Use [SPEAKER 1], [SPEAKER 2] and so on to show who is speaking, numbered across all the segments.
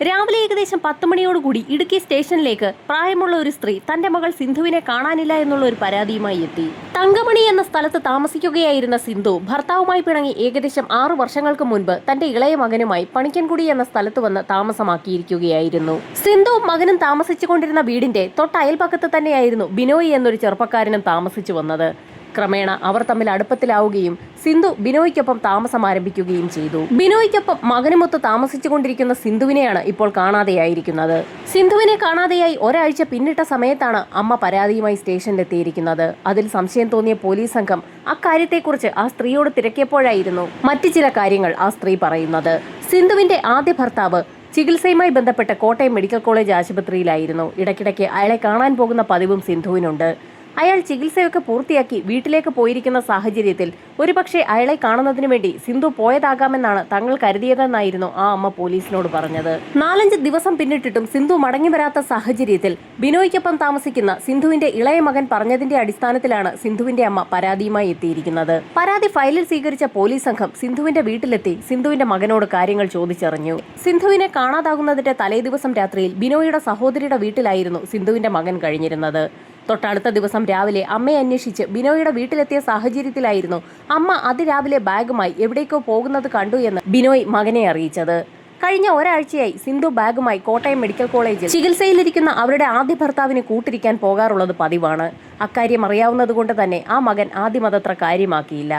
[SPEAKER 1] രാവിലെ ഏകദേശം 10 മണിയോടുകൂടി ഇടുക്കി സ്റ്റേഷനിലേക്ക് പ്രായമുള്ള ഒരു സ്ത്രീ തന്റെ മകൾ സിന്ധുവിനെ കാണാനില്ല എന്നുള്ള ഒരു പരാതിയുമായി എത്തി. തങ്കമണി എന്ന സ്ഥലത്ത് താമസിക്കുകയായിരുന്ന സിന്ധു ഭർത്താവുമായി പിണങ്ങി ഏകദേശം 6 വർഷങ്ങൾക്ക് മുൻപ് തന്റെ ഇളയ മകനുമായി പണിക്കൻകുടി എന്ന സ്ഥലത്ത് വന്ന് താമസമാക്കിയിരിക്കുകയായിരുന്നു. സിന്ധു മകനും താമസിച്ചുകൊണ്ടിരുന്ന വീടിന്റെ തൊട്ടയൽപക്കത്ത് തന്നെയായിരുന്നു ബിനോയ് എന്നൊരു ചെറുപ്പക്കാരനും താമസിച്ചു വന്നത്. ക്രമേണ അവർ തമ്മിൽ അടുപ്പത്തിലാവുകയും സിന്ധു ബിനോയ്ക്കൊപ്പം താമസം ആരംഭിക്കുകയും ചെയ്തു. ബിനോയ്ക്കൊപ്പം മകനുമൊത്ത് താമസിച്ചുകൊണ്ടിരിക്കുന്ന സിന്ധുവിനെയാണ് ഇപ്പോൾ കാണാതെയായിരിക്കുന്നത്. സിന്ധുവിനെ കാണാതെയായി ഒരാഴ്ച പിന്നിട്ട സമയത്താണ് അമ്മ പരാതിയുമായി സ്റ്റേഷനിലെത്തിയിരിക്കുന്നത്. അതിൽ സംശയം തോന്നിയ പോലീസ് സംഘം അക്കാര്യത്തെക്കുറിച്ച് ആ സ്ത്രീയോട് തിരക്കിയപ്പോഴായിരുന്നു മറ്റു ചില കാര്യങ്ങൾ ആ സ്ത്രീ പറയുന്നത്. സിന്ധുവിന്റെ ആദ്യ ഭർത്താവ് ചികിത്സയുമായി ബന്ധപ്പെട്ട് കോട്ടയം മെഡിക്കൽ കോളേജ് ആശുപത്രിയിലായിരുന്നു. ഇടയ്ക്കിടയ്ക്ക് അയാളെ കാണാൻ പോകുന്ന പതിവും സിന്ധുവിനുണ്ട്. അയാൾ ചികിത്സയൊക്കെ പൂർത്തിയാക്കി വീട്ടിലേക്ക് പോയിരിക്കുന്ന സാഹചര്യത്തിൽ ഒരുപക്ഷെ അയാളെ കാണുന്നതിന് വേണ്ടി സിന്ധു പോയതാകാമെന്നാണ് തങ്ങൾ കരുതിയതെന്നായിരുന്നു ആ അമ്മ പോലീസിനോട് പറഞ്ഞത്. 4-5 ദിവസം പിന്നിട്ടിട്ടും സിന്ധു മടങ്ങി വരാത്ത സാഹചര്യത്തിൽ ബിനോയ്ക്കൊപ്പം താമസിക്കുന്ന സിന്ധുവിന്റെ ഇളയ മകൻ പറഞ്ഞതിന്റെ അടിസ്ഥാനത്തിലാണ് സിന്ധുവിന്റെ അമ്മ പരാതിയുമായി എത്തിയിരിക്കുന്നത്. പരാതി ഫയലിൽ സ്വീകരിച്ച പോലീസ് സംഘം സിന്ധുവിന്റെ വീട്ടിലെത്തി സിന്ധുവിന്റെ മകനോട് കാര്യങ്ങൾ ചോദിച്ചറിഞ്ഞു. സിന്ധുവിനെ കാണാതാകുന്നതിന്റെ തലേദിവസം രാത്രിയിൽ ബിനോയുടെ സഹോദരിയുടെ വീട്ടിലായിരുന്നു സിന്ധുവിന്റെ മകൻ കഴിഞ്ഞിരുന്നത്. തൊട്ടടുത്ത ദിവസം രാവിലെ അമ്മയെ അന്വേഷിച്ച് ബിനോയുടെ വീട്ടിലെത്തിയ സാഹചര്യത്തിലായിരുന്നു അമ്മ അതിരാവിലെ ബാഗുമായി എവിടേക്കോ പോകുന്നത് കണ്ടു എന്ന് ബിനോയ് മകനെ അറിയിച്ചത്. കഴിഞ്ഞ ഒരാഴ്ചയായി സിന്ധു ബാഗുമായി കോട്ടയം മെഡിക്കൽ കോളേജിൽ ചികിത്സയിലിരിക്കുന്ന അവരുടെ ആദ്യ ഭർത്താവിന് കൂട്ടിരിക്കാൻ പോകാറുള്ളത് പതിവാണ്. അക്കാര്യം അറിയാവുന്നതുകൊണ്ട് തന്നെ ആ മകൻ ആദ്യം അതത്ര കാര്യമാക്കിയില്ല.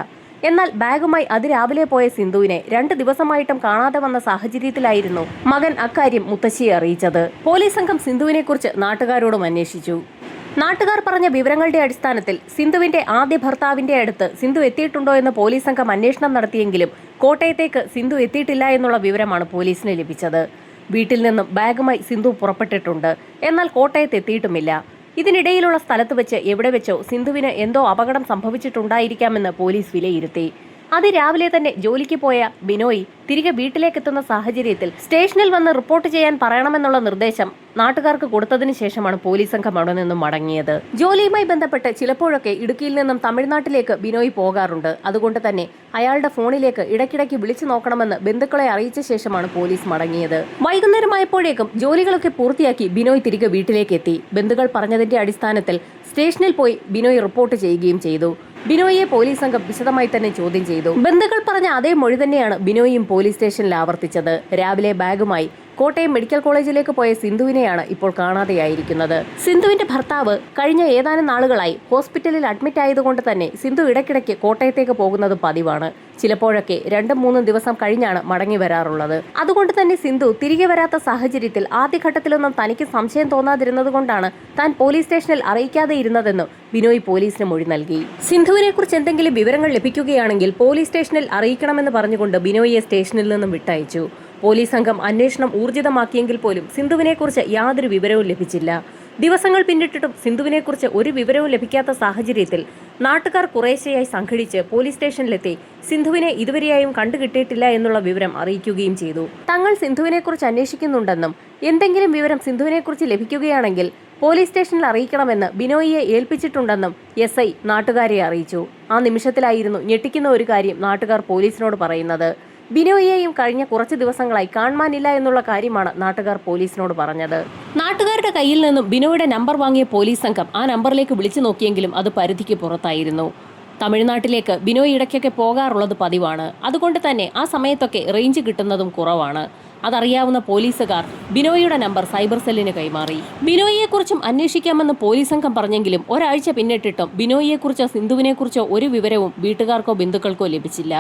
[SPEAKER 1] എന്നാൽ ബാഗുമായി അതിരാവിലെ പോയ സിന്ധുവിനെ 2 ദിവസമായിട്ടും കാണാതെ വന്ന സാഹചര്യത്തിലായിരുന്നു മകൻ അക്കാര്യം മുത്തശ്ശിയെ അറിയിച്ചത്. പോലീസ് സംഘം സിന്ധുവിനെ കുറിച്ച് നാട്ടുകാരോടും അന്വേഷിച്ചു. നാട്ടുകാർ പറഞ്ഞ വിവരങ്ങളുടെ അടിസ്ഥാനത്തിൽ സിന്ധുവിന്റെ ആദ്യ ഭർത്താവിന്റെ അടുത്ത് സിന്ധു എത്തിയിട്ടുണ്ടോ എന്ന് പോലീസ് സംഘം അന്വേഷണം നടത്തിയെങ്കിലും കോട്ടയത്തേക്ക് സിന്ധു എത്തിയിട്ടില്ല എന്നുള്ള വിവരമാണ് പോലീസിന് ലഭിച്ചത്. വീട്ടിൽ നിന്നും ബാഗുമായി സിന്ധു പുറപ്പെട്ടിട്ടുണ്ട്, എന്നാൽ കോട്ടയത്ത് എത്തിയിട്ടുമില്ല. ഇതിനിടയിലുള്ള സ്ഥലത്ത് വെച്ച് എവിടെ വെച്ചോ സിന്ധുവിന് എന്തോ അപകടം സംഭവിച്ചിട്ടുണ്ടായിരിക്കാമെന്ന് പോലീസ് വിലയിരുത്തി. അതിരാവിലെ തന്നെ ജോലിക്ക് പോയ ബിനോയ് തിരികെ വീട്ടിലേക്കെത്തുന്ന സാഹചര്യത്തിൽ സ്റ്റേഷനിൽ വന്ന് റിപ്പോർട്ട് ചെയ്യാൻ പറയണമെന്നുള്ള നിർദ്ദേശം നാട്ടുകാർക്ക് കൊടുത്തതിന് ശേഷമാണ് പോലീസ് സംഘം അവിടെ നിന്നും മടങ്ങിയത്. ജോലിയുമായി ബന്ധപ്പെട്ട് ചിലപ്പോഴൊക്കെ ഇടുക്കിയിൽ നിന്നും തമിഴ്നാട്ടിലേക്ക് ബിനോയ് പോകാറുണ്ട്. അതുകൊണ്ട് തന്നെ അയാളുടെ ഫോണിലേക്ക് ഇടയ്ക്കിടയ്ക്ക് വിളിച്ചു നോക്കണമെന്ന് ബന്ധുക്കളെ അറിയിച്ച ശേഷമാണ് പോലീസ് മടങ്ങിയത്. വൈകുന്നേരമായപ്പോഴേക്കും ജോലികളൊക്കെ പൂർത്തിയാക്കി ബിനോയ് തിരികെ വീട്ടിലേക്ക് എത്തി. ബന്ധുക്കൾ പറഞ്ഞതിന്റെ അടിസ്ഥാനത്തിൽ സ്റ്റേഷനിൽ പോയി ബിനോയ് റിപ്പോർട്ട് ചെയ്യുകയും ചെയ്തു. ബിനോയിയെ പോലീസ് സംഘം വിശദമായി തന്നെ ചോദ്യം ചെയ്തു. ബന്ധുക്കൾ പറഞ്ഞ അതേ മൊഴി തന്നെയാണ് ബിനോയും പോലീസ് സ്റ്റേഷനിൽ ആവർത്തിച്ചത്. രാവിലെ ബാഗുമായി കോട്ടയം മെഡിക്കൽ കോളേജിലേക്ക് പോയ സിന്ധുവിനെയാണ് ഇപ്പോൾ കാണാതെയായിരിക്കുന്നത്. സിന്ധുവിന്റെ ഭർത്താവ് കഴിഞ്ഞ ഏതാനും നാളുകളായി ഹോസ്പിറ്റലിൽ അഡ്മിറ്റ് ആയതുകൊണ്ട് തന്നെ സിന്ധു ഇടയ്ക്കിടയ്ക്ക് കോട്ടയത്തേക്ക് പോകുന്നത് പതിവാണ്. ചിലപ്പോഴൊക്കെ 2-3 ദിവസം കഴിഞ്ഞാണ് മടങ്ങി വരാറുള്ളത്. അതുകൊണ്ട് തന്നെ സിന്ധു തിരികെ വരാത്ത സാഹചര്യത്തിൽ ആദ്യഘട്ടത്തിലൊന്നും തനിക്ക് സംശയം തോന്നാതിരുന്നത് കൊണ്ടാണ് താൻ പോലീസ് സ്റ്റേഷനിൽ അറിയിക്കാതെ ഇരുന്നതെന്നും ബിനോയ് പോലീസിന് മൊഴി നൽകി. സിന്ധുവിനെ കുറിച്ച് എന്തെങ്കിലും വിവരങ്ങൾ ലഭിക്കുകയാണെങ്കിൽ പോലീസ് സ്റ്റേഷനിൽ അറിയിക്കണമെന്ന് പറഞ്ഞുകൊണ്ട് ബിനോയിയെ സ്റ്റേഷനിൽ നിന്നും വിട്ടയച്ചു. പോലീസ് സംഘം അന്വേഷണം ഊർജിതമാക്കിയെങ്കിൽ പോലും സിന്ധുവിനെക്കുറിച്ച് യാതൊരു വിവരവും ലഭിച്ചില്ല. ദിവസങ്ങൾ പിന്നിട്ടിട്ടും സിന്ധുവിനെക്കുറിച്ച് ഒരു വിവരവും ലഭിക്കാത്ത സാഹചര്യത്തിൽ നാട്ടുകാർ കുറേശ്ശെയായി സംഘടിച്ച് പോലീസ് സ്റ്റേഷനിലെത്തി സിന്ധുവിനെ ഇതുവരെയായും കണ്ടുകിട്ടിയിട്ടില്ല എന്നുള്ള വിവരം അറിയിക്കുകയും ചെയ്തു. തങ്ങൾ സിന്ധുവിനെക്കുറിച്ച് അന്വേഷിക്കുന്നുണ്ടെന്നും എന്തെങ്കിലും വിവരം സിന്ധുവിനെക്കുറിച്ച് ലഭിക്കുകയാണെങ്കിൽ പോലീസ് സ്റ്റേഷനിൽ അറിയിക്കണമെന്ന് ബിനോയിയെ ഏൽപ്പിച്ചിട്ടുണ്ടെന്നും SI നാട്ടുകാരെ അറിയിച്ചു. ആ നിമിഷത്തിലായിരുന്നു ഞെട്ടിക്കുന്ന ഒരു കാര്യം നാട്ടുകാർ പോലീസിനോട് പറയുന്നത്. ബിനോയിയെയും കഴിഞ്ഞ കുറച്ച് ദിവസങ്ങളായി കാണാനില്ല എന്നുള്ള കാര്യമാണ് നാട്ടുകാർ പോലീസിനോട് പറഞ്ഞത്. നാട്ടുകാരുടെ കയ്യിൽ നിന്നും ബിനോയുടെ നമ്പർ വാങ്ങിയ പോലീസ് സംഘം ആ നമ്പറിലേക്ക് വിളിച്ചു നോക്കിയെങ്കിലും അത് പരിധിക്ക് പുറത്തായിരുന്നു. തമിഴ്നാട്ടിലേക്ക് ബിനോയ് ഇടയ്ക്കൊക്കെ പോകാറുള്ളത് പതിവാണ്. അതുകൊണ്ട് തന്നെ ആ സമയത്തൊക്കെ റേഞ്ച് കിട്ടുന്നതും കുറവാണ്. അതറിയാവുന്ന പോലീസുകാർ ബിനോയിയുടെ നമ്പർ സൈബർ സെല്ലിന് കൈമാറി. ബിനോയിയെക്കുറിച്ചും അന്വേഷിക്കാമെന്ന് പോലീസ് സംഘം പറഞ്ഞെങ്കിലും ഒരാഴ്ച പിന്നിട്ടിട്ടും ബിനോയിയെക്കുറിച്ചോ സിന്ധുവിനെക്കുറിച്ചോ ഒരു വിവരവും വീട്ടുകാർക്കോ ബന്ധുക്കൾക്കോ ലഭിച്ചില്ല.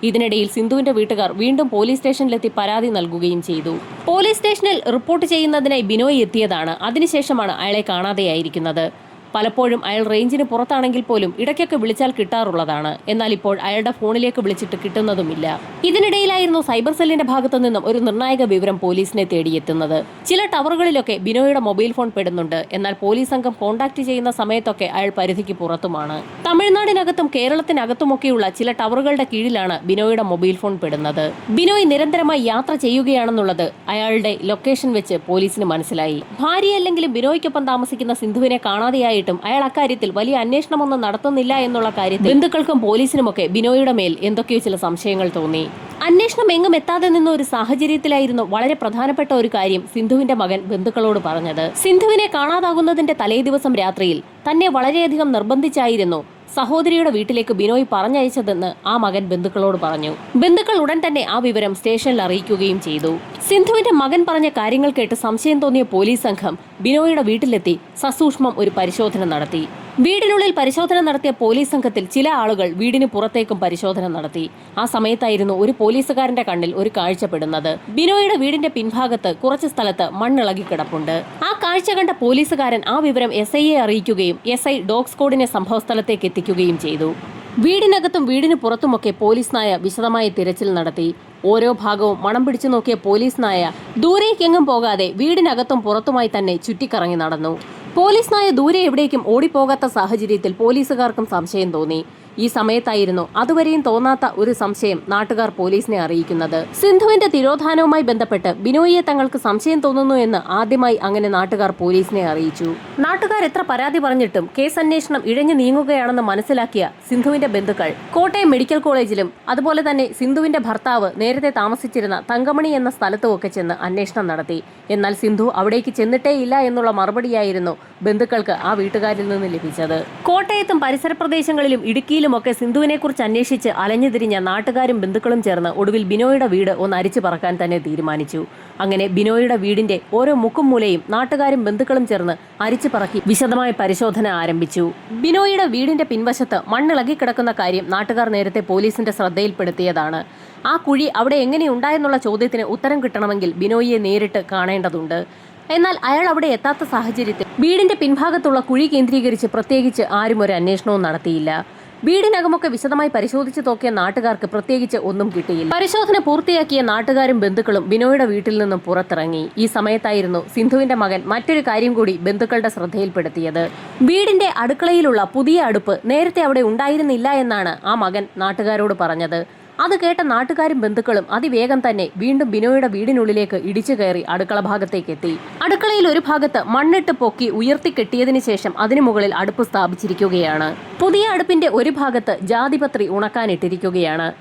[SPEAKER 1] ഇതിനിടയിൽ സിന്ധുവിന്റെ വീട്ടുകാർ വീണ്ടും പോലീസ് സ്റ്റേഷനിലെത്തി പരാതി നൽകുകയും ചെയ്തു. പോലീസ് സ്റ്റേഷനിൽ റിപ്പോർട്ട് ചെയ്യുന്നതിനായി ബിനോയ് എത്തിയതാണ്. അതിനുശേഷമാണ് അയാളെ കാണാതെയായിരിക്കുന്നത്. പലപ്പോഴും അയാൾ റേഞ്ചിന് പുറത്താണെങ്കിൽ പോലും ഇടയ്ക്കൊക്കെ വിളിച്ചാൽ കിട്ടാറുള്ളതാണ്. എന്നാൽ ഇപ്പോൾ അയാളുടെ ഫോണിലേക്ക് വിളിച്ചിട്ട് കിട്ടുന്നതുമില്ല. ഇതിനിടയിലായിരുന്നു സൈബർ സെല്ലിന്റെ ഭാഗത്തു നിന്നും ഒരു നിർണായക വിവരം പോലീസിനെ തേടിയെത്തുന്നത്. ചില ടവറുകളിലൊക്കെ ബിനോയുടെ മൊബൈൽ ഫോൺ പെടുന്നുണ്ട്. എന്നാൽ പോലീസ് സംഘം കോൺടാക്ട് ചെയ്യുന്ന സമയത്തൊക്കെ അയാൾ പരിധിക്ക് പുറത്തുമാണ്. തമിഴ്നാടിനകത്തും കേരളത്തിനകത്തുമൊക്കെയുള്ള ചില ടവറുകളുടെ കീഴിലാണ് ബിനോയുടെ മൊബൈൽ ഫോൺ പെടുന്നത്. ബിനോയ് നിരന്തരമായി യാത്ര ചെയ്യുകയാണെന്നുള്ളത് അയാളുടെ ലൊക്കേഷൻ വെച്ച് പോലീസിന് മനസ്സിലായി. ഭാര്യയല്ലെങ്കിലും ബിനോയ്ക്കൊപ്പം താമസിക്കുന്ന സിന്ധുവിനെ കാണാതെയായി അയാൾ അക്കാര്യത്തിൽ വലിയ അന്വേഷണമൊന്നും നടത്തുന്നില്ല എന്നുള്ള കാര്യത്തിൽ ബന്ധുക്കൾക്കും പോലീസിനുമൊക്കെ ബിനോയുടെ മേൽ എന്തൊക്കെയോ ചില സംശയങ്ങൾ തോന്നി. അന്വേഷണം എങ്ങും എത്താതെ നിന്ന ഒരു സാഹചര്യത്തിലായിരുന്നു വളരെ പ്രധാനപ്പെട്ട ഒരു കാര്യം സിന്ധുവിന്റെ മകൻ ബന്ധുക്കളോട് പറഞ്ഞത്. സിന്ധുവിനെ കാണാതാകുന്നതിന്റെ തലേ ദിവസം രാത്രിയിൽ തന്നെ വളരെയധികം നിർബന്ധിച്ചായിരുന്നു സഹോദരിയുടെ വീട്ടിലേക്ക് ബിനോയ് പറഞ്ഞയച്ചതെന്ന് ആ മകൻ ബന്ധുക്കളോട് പറഞ്ഞു. ബന്ധുക്കൾ ഉടൻ തന്നെ ആ വിവരം സ്റ്റേഷനിൽ അറിയിക്കുകയും ചെയ്തു. സിന്ധുവിന്റെ മകൻ പറഞ്ഞ കാര്യങ്ങൾ കേട്ട് സംശയം തോന്നിയ പോലീസ് സംഘം ബിനോയിയുടെ വീട്ടിലെത്തി സസൂക്ഷ്മം ഒരു പരിശോധന നടത്തി. വീടിനുള്ളിൽ പരിശോധന നടത്തിയ പോലീസ് സംഘത്തിൽ ചില ആളുകൾ വീടിന് പുറത്തേക്കും പരിശോധന നടത്തി. ആ സമയത്തായിരുന്നു ഒരു പോലീസുകാരന്റെ കണ്ണിൽ ഒരു കാഴ്ചപ്പെടുന്നത്. ബിനോയിയുടെ വീടിന്റെ പിൻഭാഗത്ത് കുറച്ച് സ്ഥലത്ത് മണ്ണിളകി കിടപ്പുണ്ട്. ആ കാഴ്ച കണ്ട പോലീസുകാരൻ ആ വിവരം SIയെ അറിയിക്കുകയും SI ഡോഗ് സ്ക്വാഡിനെ സംഭവസ്ഥലത്തേക്ക് എത്തിക്കുകയും ചെയ്തു. വീടിനകത്തും വീടിന് പുറത്തുമൊക്കെ പോലീസ് നായ വിശദമായ തിരച്ചിൽ നടത്തി. ഓരോ ഭാഗവും മണം പിടിച്ചു നോക്കിയ പോലീസ് നായ ദൂരേക്കെങ്ങും പോകാതെ വീടിനകത്തും പുറത്തുമായി തന്നെ ചുറ്റിക്കറങ്ങി നടന്നു. പോലീസ് നായ ദൂരെ എവിടേക്കും ഓടിപ്പോകാത്ത സാഹചര്യത്തിൽ പോലീസുകാർക്കും സംശയം തോന്നി. ഈ സമയത്തായിരുന്നു അതുവരെയും തോന്നാത്ത ഒരു സംശയം നാട്ടുകാർ പോലീസിനെ അറിയിക്കുന്നത്. സിന്ധുവിന്റെ തിരോധാനവുമായി ബന്ധപ്പെട്ട് ബിനോയിയെ തങ്ങൾക്ക് സംശയം തോന്നുന്നു എന്ന് ആദ്യമായി അങ്ങനെ നാട്ടുകാർ പോലീസിനെ അറിയിച്ചു. നാട്ടുകാർ എത്ര പരാതി പറഞ്ഞിട്ടും കേസ് അന്വേഷണം ഇഴഞ്ഞു നീങ്ങുകയാണെന്ന് മനസ്സിലാക്കിയ സിന്ധുവിന്റെ ബന്ധുക്കൾ കോട്ടയം മെഡിക്കൽ കോളേജിലും അതുപോലെ തന്നെ സിന്ധുവിന്റെ ഭർത്താവ് നേരത്തെ താമസിച്ചിരുന്ന തങ്കമണി എന്ന സ്ഥലത്തുമൊക്കെ ചെന്ന് അന്വേഷണം നടത്തി. എന്നാൽ സിന്ധു അവിടേക്ക് ചെന്നിട്ടേയില്ല എന്നുള്ള മറുപടിയായിരുന്നു ബന്ധുക്കൾക്ക് ആ വീട്ടുകാരിൽ നിന്ന് ലഭിച്ചത്. കോട്ടയത്തും പരിസര പ്രദേശങ്ങളിലും ഇടുക്കിയിലുമൊക്കെ സിന്ധുവിനെ കുറിച്ച് അന്വേഷിച്ച് അലഞ്ഞുതിരിഞ്ഞ നാട്ടുകാരും ബന്ധുക്കളും ചേർന്ന് ഒടുവിൽ ബിനോയുടെ വീട് ഒന്ന് അരിച്ചു പറക്കാൻ തന്നെ തീരുമാനിച്ചു. അങ്ങനെ ബിനോയുടെ വീടിന്റെ ഓരോ മുക്കും മൂലയും നാട്ടുകാരും ബന്ധുക്കളും ചേർന്ന് അരിച്ചു പറക്കി വിശദമായ പരിശോധന ആരംഭിച്ചു. ബിനോയുടെ വീടിന്റെ പിൻവശത്ത് മണ്ണിളകി കിടക്കുന്ന കാര്യം നാട്ടുകാർ നേരത്തെ പോലീസിന്റെ ശ്രദ്ധയിൽപ്പെടുത്തിയതാണ്. ആ കുഴി അവിടെ എങ്ങനെയുണ്ടായെന്നുള്ള ചോദ്യത്തിന് ഉത്തരം കിട്ടണമെങ്കിൽ ബിനോയിയെ നേരിട്ട് കാണേണ്ടതുണ്ട്. എന്നാൽ അയാൾ അവിടെ എത്താത്ത സാഹചര്യത്തിൽ വീടിന്റെ പിൻഭാഗത്തുള്ള കുഴി കേന്ദ്രീകരിച്ച് പ്രത്യേകിച്ച് ആരും ഒരു അന്വേഷണവും നടത്തിയില്ല. വീടിനകമൊക്കെ വിശദമായി പരിശോധിച്ചു നോക്കിയ നാട്ടുകാർക്ക് പ്രത്യേകിച്ച് ഒന്നും കിട്ടിയില്ല. പരിശോധന പൂർത്തിയാക്കിയ നാട്ടുകാരും ബന്ധുക്കളും ബിനോയുടെ വീട്ടിൽ നിന്നും പുറത്തിറങ്ങി. ഈ സമയത്തായിരുന്നു സിന്ധുവിന്റെ മകൻ മറ്റൊരു കാര്യം കൂടി ബന്ധുക്കളുടെ ശ്രദ്ധയിൽപ്പെടുത്തിയത്. വീടിന്റെ അടുക്കളയിലുള്ള പുതിയ അടുപ്പ് നേരത്തെ അവിടെ ഉണ്ടായിരുന്നില്ല എന്നാണ് ആ മകൻ നാട്ടുകാരോട് പറഞ്ഞത്. അത് കേട്ട നാട്ടുകാരും ബന്ധുക്കളും അതിവേഗം തന്നെ വീണ്ടും ബിനോയുടെ വീടിനുള്ളിലേക്ക് ഇടിച്ചു കയറി അടുക്കള ഭാഗത്തേക്ക് എത്തി. അടുക്കളയിൽ ഒരു ഭാഗത്ത് മണ്ണിട്ട് പൊക്കി ഉയർത്തി കെട്ടിയതിനു ശേഷം അതിനു മുകളിൽ അടുപ്പ് സ്ഥാപിച്ചിരിക്കുകയാണ്. പുതിയ അടുപ്പിന്റെ ഒരു ഭാഗത്ത് ജാതിപത്രി ഉണക്കാനിട്ടിരിക്കുകയാണ്.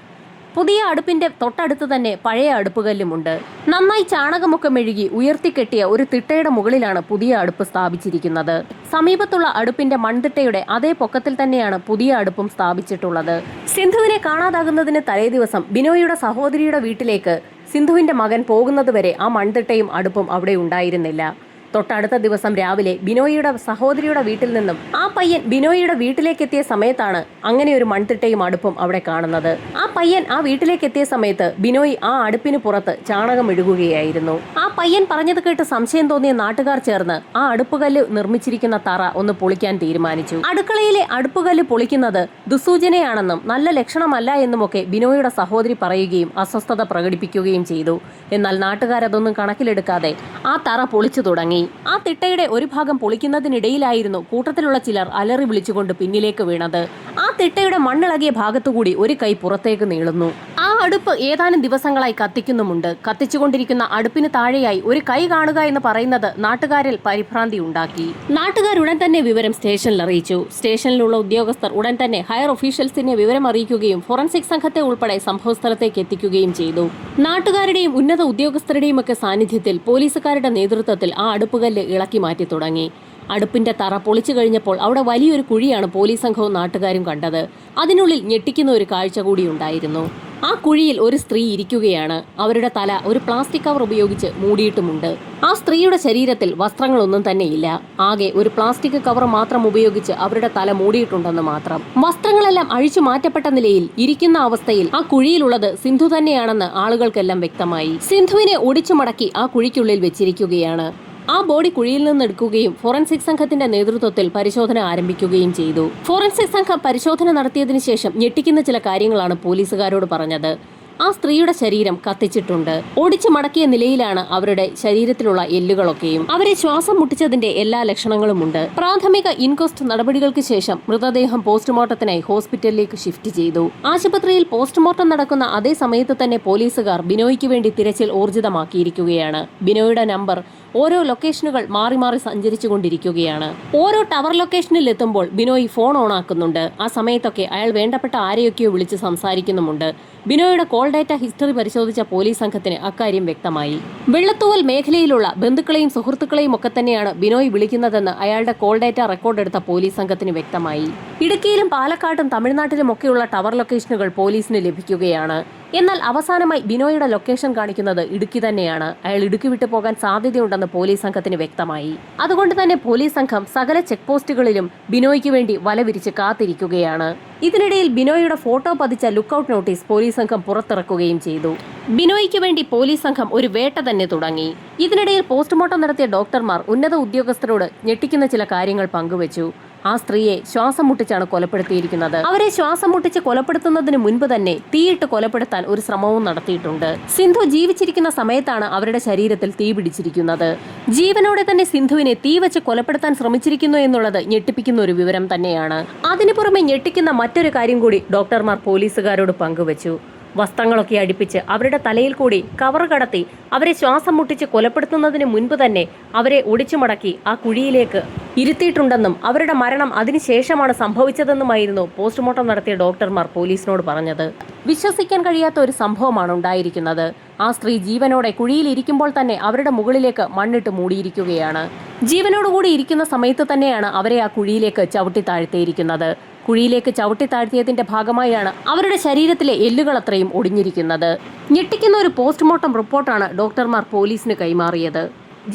[SPEAKER 1] പുതിയ അടുപ്പിന്റെ തൊട്ടടുത്ത് തന്നെ പഴയ അടുപ്പുകല്ലുമുണ്ട്. നന്നായി ചാണകമൊക്കെ മെഴുകി ഉയർത്തിക്കെട്ടിയ ഒരു തിട്ടയുടെ മുകളിലാണ് പുതിയ അടുപ്പ് സ്ഥാപിച്ചിരിക്കുന്നത്. സമീപത്തുള്ള അടുപ്പിന്റെ മൺതിട്ടയുടെ അതേ പൊക്കത്തിൽ തന്നെയാണ് പുതിയ അടുപ്പും സ്ഥാപിച്ചിട്ടുള്ളത്. സിന്ധുവിനെ കാണാതാകുന്നതിന് തലേ ദിവസം ബിനോയുടെ സഹോദരിയുടെ വീട്ടിലേക്ക് സിന്ധുവിന്റെ മകൻ പോകുന്നതുവരെ ആ മൺതിട്ടയും അടുപ്പും അവിടെ ഉണ്ടായിരുന്നില്ല. തൊട്ടടുത്ത ദിവസം രാവിലെ ബിനോയിയുടെ സഹോദരിയുടെ വീട്ടിൽ നിന്നും ആ പയ്യൻ ബിനോയിയുടെ വീട്ടിലേക്ക് എത്തിയ സമയത്താണ് അങ്ങനെ ഒരു മൺതിട്ടയും അടുപ്പും അവിടെ കാണുന്നത്. ആ പയ്യൻ ആ വീട്ടിലേക്ക് എത്തിയ സമയത്ത് ബിനോയ് ആ അടുപ്പിന് പുറത്ത് ചാണകം മെഴുകുകയായിരുന്നു. ആ പയ്യൻ പറഞ്ഞത് കേട്ട് സംശയം തോന്നിയ നാട്ടുകാർ ചേർന്ന് ആ അടുപ്പുകല്ല് നിർമ്മിച്ചിരിക്കുന്ന തറ ഒന്ന് പൊളിക്കാൻ തീരുമാനിച്ചു. അടുക്കളയിലെ അടുപ്പുകല്ല് പൊളിക്കുന്നത് ദുസൂചനയാണെന്നും നല്ല ലക്ഷണമല്ല എന്നുമൊക്കെ ബിനോയിയുടെ സഹോദരി പറയുകയും അസ്വസ്ഥത പ്രകടിപ്പിക്കുകയും ചെയ്തു. എന്നാൽ നാട്ടുകാരതൊന്നും കണക്കിലെടുക്കാതെ ആ തറ പൊളിച്ചു തുടങ്ങി. ആ തിട്ടയുടെ ഒരു ഭാഗം പൊളിക്കുന്നതിനിടയിലായിരുന്നു കൂട്ടത്തിലുള്ള ചിലർ അലറി വിളിച്ചുകൊണ്ട് പിന്നിലേക്ക് വീണത്. ആ തിട്ടയുടെ മണ്ണിളകിയ ഭാഗത്തുകൂടി ഒരു കൈ പുറത്തേക്ക് നീളുന്നു. ആ അടുപ്പ് ഏതാനും ദിവസങ്ങളായി കത്തിക്കുന്നുമുണ്ട്. കത്തിച്ചുകൊണ്ടിരിക്കുന്ന അടുപ്പിന് താഴെയായി ഒരു കൈ കാണുക എന്ന് പറയുന്നത് നാട്ടുകാരിൽ പരിഭ്രാന്തി ഉണ്ടാക്കി. നാട്ടുകാർ ഉടൻ തന്നെ വിവരം സ്റ്റേഷനിൽ അറിയിച്ചു. സ്റ്റേഷനിലുള്ള ഉദ്യോഗസ്ഥർ ഉടൻ തന്നെ ഹയർ ഒഫീഷ്യൽസിനെ വിവരം അറിയിക്കുകയും ഫോറൻസിക് സംഘത്തെ ഉൾപ്പെടെ സംഭവസ്ഥലത്തേക്ക് എത്തിക്കുകയും ചെയ്തു. നാട്ടുകാരുടെയും ഉന്നത ഉദ്യോഗസ്ഥരുടെയും ഒക്കെ സാന്നിധ്യത്തിൽ പോലീസുകാരുടെ നേതൃത്വത്തിൽ ആ അടുപ്പുകല്ല് ഇളക്കി മാറ്റി തുടങ്ങി. അടുപ്പിന്റെ തറ പൊളിച്ചു കഴിഞ്ഞപ്പോൾ അവിടെ വലിയൊരു കുഴിയാണ് പോലീസ് സംഘവും നാട്ടുകാരും കണ്ടത്. അതിനുള്ളിൽ ഞെട്ടിക്കുന്ന ഒരു കാഴ്ച കൂടി ഉണ്ടായിരുന്നു. ആ കുഴിയിൽ ഒരു സ്ത്രീ ഇരിക്കുകയാണ്. അവരുടെ തല ഒരു പ്ലാസ്റ്റിക് കവർ ഉപയോഗിച്ച് മൂടിയിട്ടുമുണ്ട്. ആ സ്ത്രീയുടെ ശരീരത്തിൽ വസ്ത്രങ്ങളൊന്നും തന്നെയില്ല. ആകെ ഒരു പ്ലാസ്റ്റിക് കവർ മാത്രം ഉപയോഗിച്ച് അവരുടെ തല മൂടിയിട്ടുണ്ടെന്ന് മാത്രം. വസ്ത്രങ്ങളെല്ലാം അഴിച്ചു മാറ്റപ്പെട്ട നിലയിൽ ഇരിക്കുന്ന അവസ്ഥയിൽ ആ കുഴിയിലുള്ളത് സിന്ധു തന്നെയാണെന്ന് ആളുകൾക്കെല്ലാം വ്യക്തമായി. സിന്ധുവിനെ ഒടിച്ചു മടക്കി ആ കുഴിക്കുള്ളിൽ വെച്ചിരിക്കുകയാണ്. ആ ബോഡി കുഴിയിൽ നിന്ന് എടുക്കുകയും ഫോറൻസിക് സംഘത്തിന്റെ നേതൃത്വത്തിൽ പരിശോധന ആരംഭിക്കുകയും ചെയ്തു. ഫോറൻസിക് സംഘം പരിശോധന നടത്തിയതിനു ശേഷം ഞെട്ടിക്കുന്ന ചില കാര്യങ്ങളാണ് പോലീസുകാരോട് പറഞ്ഞത്. ആ സ്ത്രീയുടെ ശരീരം കത്തിച്ചിട്ടുണ്ട്. ഒടിച്ചു മടക്കിയ നിലയിലാണ് അവരുടെ ശരീരത്തിലുള്ള എല്ലുകളൊക്കെയും. അവരെ ശ്വാസം മുട്ടിച്ചതിന്റെ എല്ലാ ലക്ഷണങ്ങളുമുണ്ട്. പ്രാഥമിക ഇൻക്വസ്റ്റ് നടപടികൾക്ക് ശേഷം മൃതദേഹം പോസ്റ്റ്മോർട്ടത്തിനായി ഹോസ്പിറ്റലിലേക്ക് ഷിഫ്റ്റ് ചെയ്തു. ആശുപത്രിയിൽ പോസ്റ്റ്മോർട്ടം നടക്കുന്ന അതേ സമയത്ത് തന്നെ പോലീസുകാർ ബിനോയ്ക്ക് വേണ്ടി തിരച്ചിൽ ഊർജിതമാക്കിയിരിക്കുകയാണ്. ബിനോയുടെ നമ്പർ ഓരോ ലൊക്കേഷനുകൾ മാറി മാറി സഞ്ചരിച്ചു കൊണ്ടിരിക്കുകയാണ്. ഓരോ ടവർ ലൊക്കേഷനിൽ എത്തുമ്പോൾ ബിനോയ് ഫോൺ ഓൺ ആക്കുന്നുണ്ട്. ആ സമയത്തൊക്കെ അയാൾ വേണ്ടപ്പെട്ട ആരെയൊക്കെയോ വിളിച്ച് സംസാരിക്കുന്നുമുണ്ട്. ബിനോയുടെ കോൾ കോൾ ഡാറ്റ ഹിസ്റ്ററി പരിശോധിച്ച പോലീസ് സംഘത്തിന് അക്കാര്യം വ്യക്തമായി. വെള്ളത്തൂവൽ മേഖലയിലുള്ള ബന്ധുക്കളെയും സുഹൃത്തുക്കളെയും ഒക്കെ തന്നെയാണ് ബിനോയ് വിളിക്കുന്നതെന്ന് അയാളുടെ കോൾ ഡാറ്റ റെക്കോർഡ് എടുത്ത പോലീസ് സംഘത്തിന് വ്യക്തമായി. ഇടുക്കിയിലും പാലക്കാട്ടും തമിഴ്നാട്ടിലുമൊക്കെയുള്ള ടവർ ലൊക്കേഷനുകൾ പോലീസിന് ലഭിക്കുകയാണ്. എന്നാൽ അവസാനമായി ബിനോയുടെ ലൊക്കേഷൻ കാണിക്കുന്നത് ഇടുക്കി തന്നെയാണ്. അയാൾ ഇടുക്കി വിട്ടു പോകാൻ സാധ്യതയുണ്ടെന്ന് പോലീസ് സംഘത്തിന് വ്യക്തമായി. അതുകൊണ്ട് തന്നെ പോലീസ് സംഘം സകല ചെക്ക് പോസ്റ്റുകളിലും ബിനോയ്ക്ക് വേണ്ടി വല വിരിച്ച് കാത്തിരിക്കുകയാണ്. ഇതിനിടയിൽ ബിനോയുടെ ഫോട്ടോ പതിച്ച ലുക്കൌട്ട് നോട്ടീസ് പോലീസ് സംഘം പുറത്തിറക്കുകയും ചെയ്തു. ബിനോയ്ക്ക് വേണ്ടി പോലീസ് സംഘം ഒരു വേട്ട തന്നെ തുടങ്ങി. ഇതിനിടയിൽ പോസ്റ്റ്മോർട്ടം നടത്തിയ ഡോക്ടർമാർ ഉന്നത ഉദ്യോഗസ്ഥരോട് ഞെട്ടിക്കുന്ന ചില കാര്യങ്ങൾ പങ്കുവച്ചു. ആ സ്ത്രീയെ ശ്വാസം മുട്ടിച്ചാണ് കൊലപ്പെടുത്തിയിരിക്കുന്നത്. അവരെ ശ്വാസം മുട്ടിച്ച് കൊലപ്പെടുത്തുന്നതിന് മുൻപ് തന്നെ തീയിട്ട് കൊലപ്പെടുത്താൻ ഒരു ശ്രമവും നടത്തിയിട്ടുണ്ട്. സിന്ധു ജീവിച്ചിരിക്കുന്ന സമയത്താണ് അവരുടെ ശരീരത്തിൽ തീ പിടിച്ചിരിക്കുന്നത്. ജീവനോടെ തന്നെ സിന്ധുവിനെ തീ വെച്ച് കൊലപ്പെടുത്താൻ ശ്രമിച്ചിരിക്കുന്നു എന്നുള്ളത് ഞെട്ടിപ്പിക്കുന്ന ഒരു വിവരം തന്നെയാണ്. അതിനു പുറമെ ഞെട്ടിക്കുന്ന മറ്റൊരു കാര്യം കൂടി ഡോക്ടർമാർ പോലീസുകാരോട് പങ്കുവച്ചു. വസ്ത്രങ്ങളൊക്കെ അടുപ്പിച്ച് അവരുടെ തലയിൽ കൂടി കവർ കടത്തി അവരെ ശ്വാസം മുട്ടിച്ച് കൊലപ്പെടുത്തുന്നതിന് മുൻപ് തന്നെ അവരെ ഒടിച്ചു മടക്കി ആ കുഴിയിലേക്ക് ഇരുത്തിയിട്ടുണ്ടെന്നും അവരുടെ മരണം അതിനുശേഷമാണ് സംഭവിച്ചതെന്നുമായിരുന്നു പോസ്റ്റ്മോർട്ടം നടത്തിയ ഡോക്ടർമാർ പോലീസിനോട് പറഞ്ഞത്. വിശ്വസിക്കാൻ കഴിയാത്ത ഒരു സംഭവമാണ് ഉണ്ടായിരിക്കുന്നത്. ആ സ്ത്രീ ജീവനോടെ കുഴിയിലിരിക്കുമ്പോൾ തന്നെ അവരുടെ മുകളിലേക്ക് മണ്ണിട്ട് മൂടിയിരിക്കുകയാണ്. ജീവനോടുകൂടി ഇരിക്കുന്ന സമയത്ത് തന്നെയാണ് അവരെ ആ കുഴിയിലേക്ക് ചവിട്ടി താഴ്ത്തിയിരിക്കുന്നത്. കുഴിയിലേക്ക് ചവിട്ടി താഴ്ത്തിയതിന്റെ ഭാഗമായാണ് അവരുടെ ശരീരത്തിലെ എല്ലുകൾ അത്രയും ഒടിഞ്ഞിരിക്കുന്നത്. ഞെട്ടിക്കുന്ന ഒരു പോസ്റ്റ്മോർട്ടം റിപ്പോർട്ടാണ് ഡോക്ടർമാർ പോലീസിന് കൈമാറിയത്.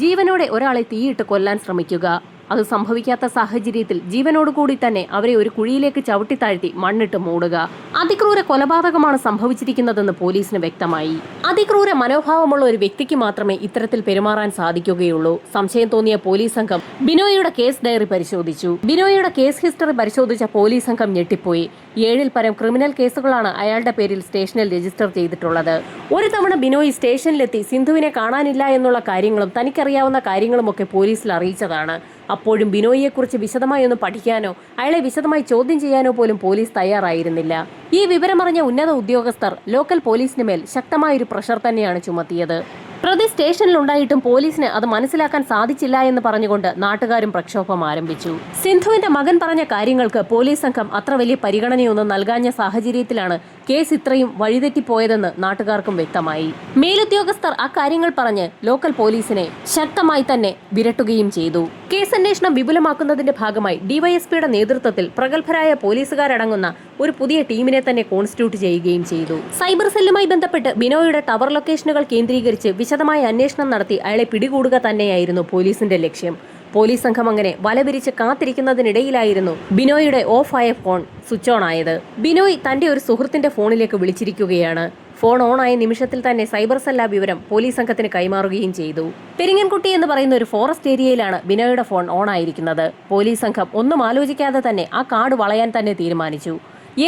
[SPEAKER 1] ജീവനോടെ ഒരാളെ തീയിട്ട് കൊല്ലാൻ ശ്രമിക്കുക, അത് സംഭവിക്കാത്ത സാഹചര്യത്തിൽ ജീവനോടുകൂടി തന്നെ അവരെ ഒരു കുഴിയിലേക്ക് ചവിട്ടി താഴ്ത്തി മണ്ണിട്ട് മൂടുക, അതിക്രൂര കൊലപാതകമാണ് സംഭവിച്ചിരിക്കുന്നതെന്ന് പോലീസിന് വ്യക്തമായി. അതിക്രൂര മനോഭാവമുള്ള ഒരു വ്യക്തിക്ക് മാത്രമേ ഇത്തരത്തിൽ പെരുമാറാൻ സാധിക്കുകയുള്ളൂ. സംശയം തോന്നിയ പോലീസ് സംഘം ബിനോയുടെ കേസ് ഡയറി പരിശോധിച്ചു. ബിനോയുടെ കേസ് ഹിസ്റ്ററി പരിശോധിച്ച പോലീസ് സംഘം ഞെട്ടിപ്പോയി. 7-ൽ പരം ക്രിമിനൽ കേസുകളാണ് അയാളുടെ പേരിൽ സ്റ്റേഷനിൽ രജിസ്റ്റർ ചെയ്തിട്ടുള്ളത്. ഒരു തവണ ബിനോയ് സ്റ്റേഷനിലെത്തി സിന്ധുവിനെ കാണാനില്ല എന്നുള്ള കാര്യങ്ങളും തനിക്കറിയാവുന്ന കാര്യങ്ങളുമൊക്കെ പോലീസിൽ അറിയിച്ചതാണ്. അപ്പോഴും ബിനോയിയെക്കുറിച്ച് വിശദമായി ഒന്ന് പഠിക്കാനോ അയാളെ വിശദമായി ചോദ്യം ചെയ്യാനോ പോലും പോലീസ് തയ്യാറായിരുന്നില്ല. ഈ വിവരമറിഞ്ഞ ഉന്നത ഉദ്യോഗസ്ഥർ ലോക്കൽ പോലീസിന് മേൽ ശക്തമായൊരു പ്രഷർ തന്നെയാണ് ചുമത്തിയത്. പ്രതി സ്റ്റേഷനിലുണ്ടായിട്ടും പോലീസിന് അത് മനസ്സിലാക്കാൻ സാധിച്ചില്ല എന്ന് പറഞ്ഞുകൊണ്ട് നാട്ടുകാരും പ്രക്ഷോഭം ആരംഭിച്ചു. സിന്ധുവിന്റെ മകൻ പറഞ്ഞ കാര്യങ്ങൾക്ക് പോലീസ് സംഘം അത്ര വലിയ പരിഗണനയൊന്നും നൽകാഞ്ഞ സാഹചര്യത്തിലാണ് കേസ് ഇത്രയും വഴിതെറ്റിപ്പോയതെന്ന് നാട്ടുകാർക്കും വ്യക്തമായി. മേലുദ്യോഗസ്ഥർ ആ കാര്യങ്ങൾ പറഞ്ഞ് ലോക്കൽ പോലീസിനെ ശക്തമായി തന്നെ വിരട്ടുകയും ചെയ്തു. കേസ് അന്വേഷണം വിപുലമാക്കുന്നതിന്റെ ഭാഗമായി ഡിവൈഎസ്പിയുടെ നേതൃത്വത്തിൽ പ്രഗത്ഭരായ പോലീസുകാരടങ്ങുന്ന ഒരു പുതിയ ടീമിനെ തന്നെ കോൺസ്റ്റിറ്റ്യൂട്ട് ചെയ്യുകയും ചെയ്തു. സൈബർ സെല്ലുമായി ബന്ധപ്പെട്ട് ബിനോയുടെ ടവർ ലൊക്കേഷനുകൾ കേന്ദ്രീകരിച്ച് വിശദമായ അന്വേഷണം നടത്തി അയാളെ പിടികൂടുക തന്നെയായിരുന്നു പോലീസിന്റെ ലക്ഷ്യം. പോലീസ് സംഘം അങ്ങനെ വലവിരിച്ച് കാത്തിരിക്കുന്നതിനിടയിലായിരുന്നു ബിനോയുടെ ഓഫായ ഫോൺ സ്വിച്ച് ഓൺ ആയത്. ബിനോയ് തന്റെ ഒരു സുഹൃത്തിന്റെ ഫോണിലേക്ക് വിളിച്ചിരിക്കുകയാണ്. ഫോൺ ഓണായ നിമിഷത്തിൽ തന്നെ സൈബർ സെൽ ആ വിവരം പോലീസ് സംഘത്തിന് കൈമാറുകയും ചെയ്തു. പെരിങ്ങൻകുട്ടി എന്ന് പറയുന്ന ഒരു ഫോറസ്റ്റ് ഏരിയയിലാണ് ബിനോയുടെ ഫോൺ ഓണായിരിക്കുന്നത്. പോലീസ് സംഘം ഒന്നും ആലോചിക്കാതെ തന്നെ ആ കാട് വളയാൻ തന്നെ തീരുമാനിച്ചു.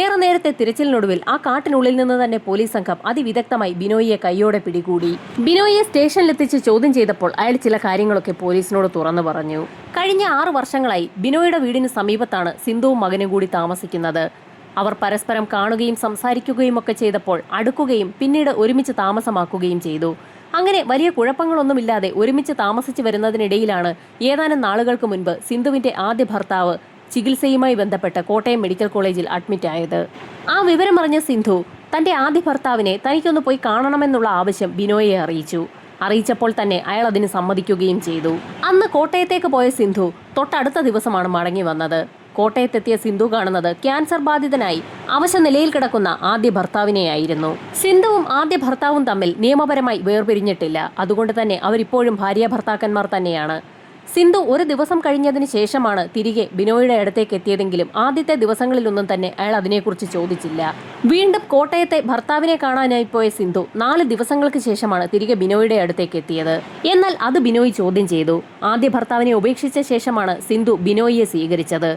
[SPEAKER 1] ഏറെ നേരത്തെ തിരച്ചിലിനൊടുവിൽ ആ കാട്ടിനുള്ളിൽ നിന്ന് തന്നെ പോലീസ് സംഘം അതിവിദഗ്ധമായി ബിനോയിയെ കൈയോടെ പിടികൂടി. ബിനോയിയെ സ്റ്റേഷനിലെത്തിച്ച് ചോദ്യം ചെയ്തപ്പോൾ അയാൾ ചില കാര്യങ്ങളൊക്കെ പോലീസിനോട് തുറന്നു പറഞ്ഞു. കഴിഞ്ഞ 6 വർഷങ്ങളായി ബിനോയുടെ വീടിന് സമീപത്താണ് സിന്ധുവും മകനും കൂടി താമസിക്കുന്നത്. അവർ പരസ്പരം കാണുകയും സംസാരിക്കുകയും ഒക്കെ ചെയ്തപ്പോൾ അടുക്കുകയും പിന്നീട് ഒരുമിച്ച് താമസമാക്കുകയും ചെയ്തു. അങ്ങനെ വലിയ കുഴപ്പങ്ങളൊന്നുമില്ലാതെ ഒരുമിച്ച് താമസിച്ചു വരുന്നതിനിടയിലാണ് ഏതാനും നാളുകൾക്ക് മുൻപ് സിന്ധുവിന്റെ ആദ്യ ഭർത്താവ് ചികിത്സയുമായി ബന്ധപ്പെട്ട് കോട്ടയം മെഡിക്കൽ കോളേജിൽ അഡ്മിറ്റ് ആയത്. ആ വിവരമറിഞ്ഞ സിന്ധു തന്റെ ആദ്യ ഭർത്താവിനെ തനിക്കൊന്ന് പോയി കാണണമെന്നുള്ള ആവശ്യം ബിനോയെ അറിയിച്ചപ്പോൾ തന്നെ അയാൾ അതിന് സമ്മതിക്കുകയും ചെയ്തു. അന്ന് കോട്ടയത്തേക്ക് പോയ സിന്ധു തൊട്ടടുത്ത ദിവസമാണ് മടങ്ങി വന്നത്. കോട്ടയത്തെത്തിയ സിന്ധു കാണുന്നത് ക്യാൻസർ ബാധിതനായി അവശ നിലയിൽ കിടക്കുന്ന ആദ്യ ഭർത്താവിനെയായിരുന്നു. സിന്ധുവും ആദ്യ ഭർത്താവും തമ്മിൽ നിയമപരമായി വേർപിരിഞ്ഞിട്ടില്ല. അതുകൊണ്ട് തന്നെ അവരിപ്പോഴും ഭാര്യ ഭർത്താക്കന്മാർ തന്നെയാണ്. സിന്ധു ഒരു ദിവസം കഴിഞ്ഞതിന് ശേഷമാണ് തിരികെ ബിനോയുടെ അടുത്തേക്ക് എത്തിയതെങ്കിലും ആദ്യത്തെ ദിവസങ്ങളിലൊന്നും തന്നെ അയാൾ അതിനെക്കുറിച്ച് ചോദിച്ചില്ല. വീണ്ടും കോട്ടയത്തെ ഭർത്താവിനെ കാണാനായി പോയ സിന്ധു 4 ദിവസങ്ങൾക്ക് ശേഷമാണ് തിരികെ ബിനോയുടെ അടുത്തേക്ക് എത്തിയത്. എന്നാൽ അത് ബിനോയ് ചോദ്യം ചെയ്തു. ആദ്യ ഭർത്താവിനെ ഉപേക്ഷിച്ച ശേഷമാണ് സിന്ധു ബിനോയിയെ സ്വീകരിച്ചത്.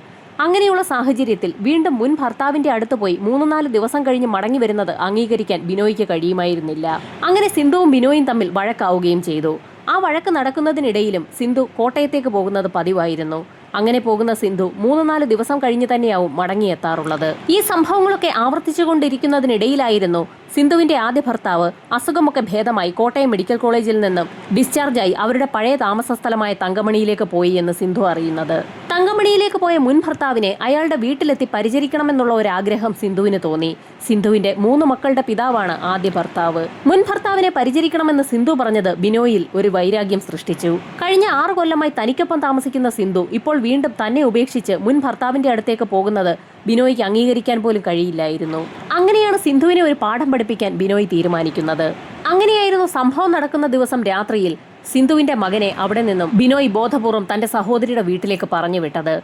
[SPEAKER 1] അങ്ങനെയുള്ള സാഹചര്യത്തിൽ വീണ്ടും മുൻ ഭർത്താവിന്റെ അടുത്ത് പോയി 3-4 ദിവസം കഴിഞ്ഞ് മടങ്ങി വരുന്നത് അംഗീകരിക്കാൻ ബിനോയ്ക്ക് കഴിയുമായിരുന്നില്ല. അങ്ങനെ സിന്ധുവും ബിനോയും തമ്മിൽ വഴക്കാവുകയും ചെയ്തു. ആ വഴക്ക് നടക്കുന്നതിനിടയിലും സിന്ധു കോട്ടയത്തേക്ക് പോകുന്നത് പതിവായിരുന്നു. അങ്ങനെ പോകുന്ന സിന്ധു 3-4 ദിവസം കഴിഞ്ഞ് തന്നെയാവും മടങ്ങിയെത്താറുള്ളത്. ഈ സംഭവങ്ങളൊക്കെ ആവർത്തിച്ചുകൊണ്ടിരിക്കുന്നതിനിടയിലായിരുന്നു സിന്ധുവിന്റെ ആദ്യ ഭർത്താവ് അസുഖമൊക്കെ ഭേദമായി കോട്ടയം മെഡിക്കൽ കോളേജിൽ നിന്നും ഡിസ്ചാർജായി അവരുടെ പഴയ താമസ സ്ഥലമായ തങ്കമണിയിലേക്ക് പോയി എന്ന് സിന്ധു അറിയുന്നത്. തങ്കമണിയിലേക്ക് പോയ മുൻ ഭർത്താവിനെ അയാളുടെ വീട്ടിലെത്തി പരിചരിക്കണമെന്നുള്ള ഒരു ആഗ്രഹം സിന്ധുവിന് തോന്നി. സിന്ധുവിന്റെ 3 മക്കളുടെ പിതാവാണ് ആദ്യ ഭർത്താവ്. മുൻ ഭർത്താവിനെ പരിചരിക്കണമെന്ന് സിന്ധു പറഞ്ഞത് ബിനോയിൽ ഒരു വൈരാഗ്യം സൃഷ്ടിച്ചു. കഴിഞ്ഞ 6 കൊല്ലമായി തനിക്കൊപ്പം താമസിക്കുന്ന സിന്ധു ഇപ്പോൾ വീണ്ടും തന്നെ ഉപേക്ഷിച്ച് മുൻ ഭർത്താവിന്റെ അടുത്തേക്ക് പോകുന്നത് ബിനോയ്ക്ക് അംഗീകരിക്കാൻ പോലും കഴിയില്ലായിരുന്നു. അങ്ങനെയാണ് സിന്ധുവിനെ ഒരു പാഠം പഠിപ്പിക്കാൻ ബിനോയ് തീരുമാനിക്കുന്നത്. അങ്ങനെയായിരുന്നു സംഭവം നടക്കുന്ന ദിവസം രാത്രിയിൽ സിന്ധുവിന്റെ മകനെ അവിടെ നിന്നും ബിനോയ് ബോധപൂർവം തന്റെ സഹോദരിയുടെ വീട്ടിലേക്ക് പറഞ്ഞു വിട്ടത്.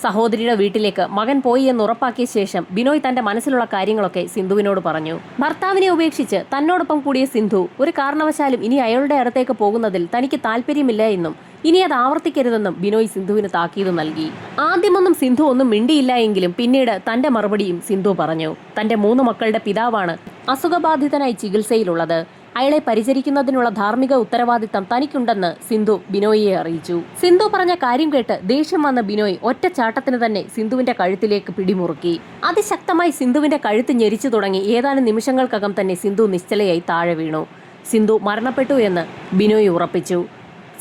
[SPEAKER 1] സഹോദരിയുടെ വീട്ടിലേക്ക് മകൻ പോയി എന്ന് ഉറപ്പാക്കിയ ശേഷം ബിനോയ് തന്റെ മനസ്സിലുള്ള കാര്യങ്ങളൊക്കെ സിന്ധുവിനോട് പറഞ്ഞു. ഭർത്താവിനെ ഉപേക്ഷിച്ച് തന്നോടൊപ്പം കൂടിയ സിന്ധു ഒരു കാരണവശാലും ഇനി അയാളുടെ അടുത്തേക്ക് പോകുന്നതിൽ തനിക്ക് താല്പര്യമില്ല എന്നും ഇനി അത് ആവർത്തിക്കരുതെന്നും ബിനോയ് സിന്ധുവിന് താക്കീത് നൽകി. ആദ്യമൊന്നും സിന്ധു ഒന്നും മിണ്ടിയില്ല എങ്കിലും പിന്നീട് തന്റെ മറുപടിയും സിന്ധു പറഞ്ഞു. തന്റെ 3 മക്കളുടെ പിതാവാണ് അസുഖബാധിതനായി ചികിത്സയിലുള്ളത്. അയാളെ പരിചരിക്കുന്നതിനുള്ള ധാർമ്മിക ഉത്തരവാദിത്തം തനിക്കുണ്ടെന്ന് സിന്ധു ബിനോയിയെ അറിയിച്ചു. സിന്ധു പറഞ്ഞ കാര്യം കേട്ട് ദേഷ്യം വന്ന ബിനോയ് ഒറ്റച്ചാട്ടത്തിന് തന്നെ സിന്ധുവിന്റെ കഴുത്തിലേക്ക് പിടിമുറുക്കി. അതിശക്തമായി സിന്ധുവിന്റെ കഴുത്ത് ഞെരിച്ചു തുടങ്ങി. ഏതാനും നിമിഷങ്ങൾക്കകം തന്നെ സിന്ധു നിശ്ചലയായി താഴെ വീണു. സിന്ധു മരണപ്പെട്ടു എന്ന് ബിനോയ് ഉറപ്പിച്ചു.